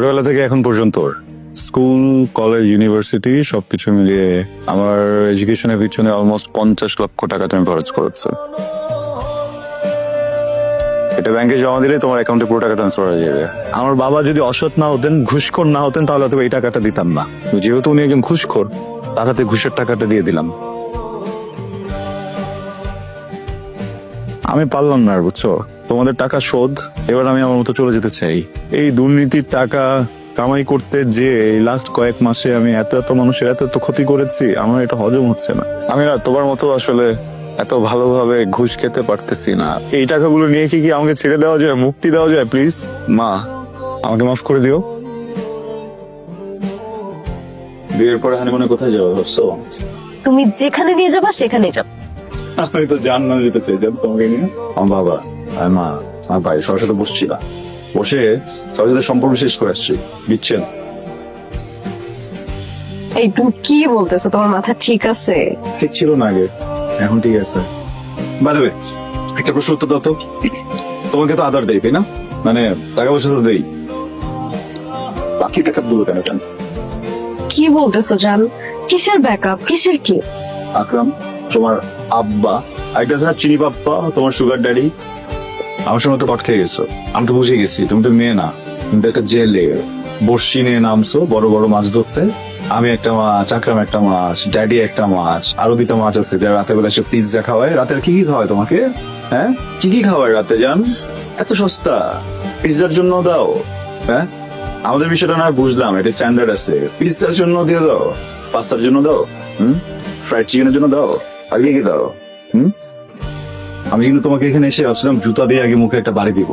ছোটবেলা থেকে এখন পর্যন্ত স্কুল, কলেজ, ইউনিভার্সিটি সবকিছু মিলিয়ে আমার এডুকেশনের পিছনে অলমোস্ট 50 লক্ষ টাকা তুমি খরচ করেছো। এটা ব্যাংকে জমা দিলে তোমার অ্যাকাউন্টে পুরো টাকা ট্রান্সফার হয়ে যাবে। আমার বাবা যদি অসৎ না হতেন, ঘুষখোর না হতেন, তাহলে হয়তো এই টাকাটা দিতাম না। যেহেতু উনি একজন ঘুষখোর, তার হাতে ঘুষের টাকাটা দিয়ে দিলাম। আমি পারলাম না আর, বুঝছো? তোমাদের টাকা শোধ, এবার আমি আমার মতো চলে যেতে চাই। এই দুর্নীতির টাকা কামাই করতে যে এই লাস্ট কয়েক মাসে আমি এত মানুষের এত ক্ষতি করেছি, আমার এটা হজম হচ্ছে না। আমি না তোমার মতো আসলে এত ভালোভাবে ঘুষ খেতে পারতেছি না। এই টাকাগুলো নিয়ে কি আমাকে ছেড়ে দেওয়া যায়, মুক্তি দেওয়া যায়? প্লিজ মা, আমাকে মাফ করে দিও। বিয়ের পরে হানিমুনে কোথায় যাবো ভাবছো? তুমি যেখানে নিয়ে যাবা সেখানে যাব। আমি তো জান্নাত যেতে চাইতাম তোমাকে নিয়ে। আমার বাবা আর মা, আমার ভাই সবার সাথে বসছিলাম, বসে সবার সাথে সম্পর্ক শেষ করে আসছি। বিচ্ছেদ এই তুমি কি বলতেছো? তোমার মাথা ঠিক আছে? ঠিক ছিল না আগে, এখন ঠিক আছে। বাই দ্য ওয়ে, একটা প্রশ্ন উত্তর দাও তো। তোমাকে তো আদার দেই, তাই না? মানে টাকা পয়সা তো দেই, বাকি টাকা গুলো কেন কেন? কি বলতেছো জান? কিসের ব্যাকআপ, কিসের কি? আকরাম, তোমার আব্বা, একটা আছে না চিনি পাপ্পা, তোমার সুগার ড্যাডি, আমার সঙ্গে তো কট খেয়ে গেছো। আমি তো বুঝে গেছি তুমি তো মেয়ে না, তুমি তো একটা জেলে বর্ষি নিয়ে নামছো বড় বড় মাছ ধরতে। আমি একটা মাছ, আকরাম একটা মাছ, ড্যাডি একটা মাছ, আরো 2টা মাছ আছে যারা রাতের বেলা সে পিৎজা খাওয়ায়। রাতের কি কি খাওয়ায় তোমাকে? হ্যাঁ, কি কি খাওয়ায় রাতে জান? এত সস্তা পিৎজার জন্য দাও? হ্যাঁ, আমাদের বিষয়টা না বুঝলাম, এটা স্ট্যান্ডার্ড আছে। পিৎজার জন্য দিয়ে দাও, পাস্তার জন্য দাও, ফ্রাইড চিকেনের জন্য দাও, আর কি কি দাও? আমি কিন্তু তোমাকে এখানে এসে ভাবছিলাম জুতা দিয়ে আগে মুখে একটা বাড়ি দিব।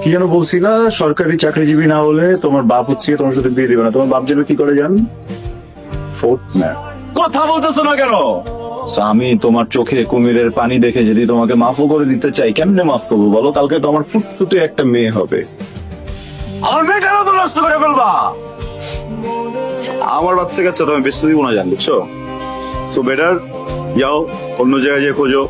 কি যেন বলছিলা, সরকারি চাকরিজীবী না হলে তোমার বাপ হচ্ছে তোমার সাথে বিয়ে দিবে না। তোমার বাপ যেন কি করে জান? Fourth man. কথা বলতেছো না কেন? আমি তোমার চোখে কুমিরের পানি দেখে যদি তোমাকে মাফও করে দিতে চাই, কেমনে মাফ করবো বলো? কালকে তোমার ফুটফুটে একটা মেয়ে হবে, আমার মেয়েটারও তো নষ্ট করে ফেলবা। আমার বাচ্চা কাচ্চা তো আমি বেঁচতে দিব না জান, বুঝছো? তো বেটার যাও অন্য জায়গায় যে খোঁজো।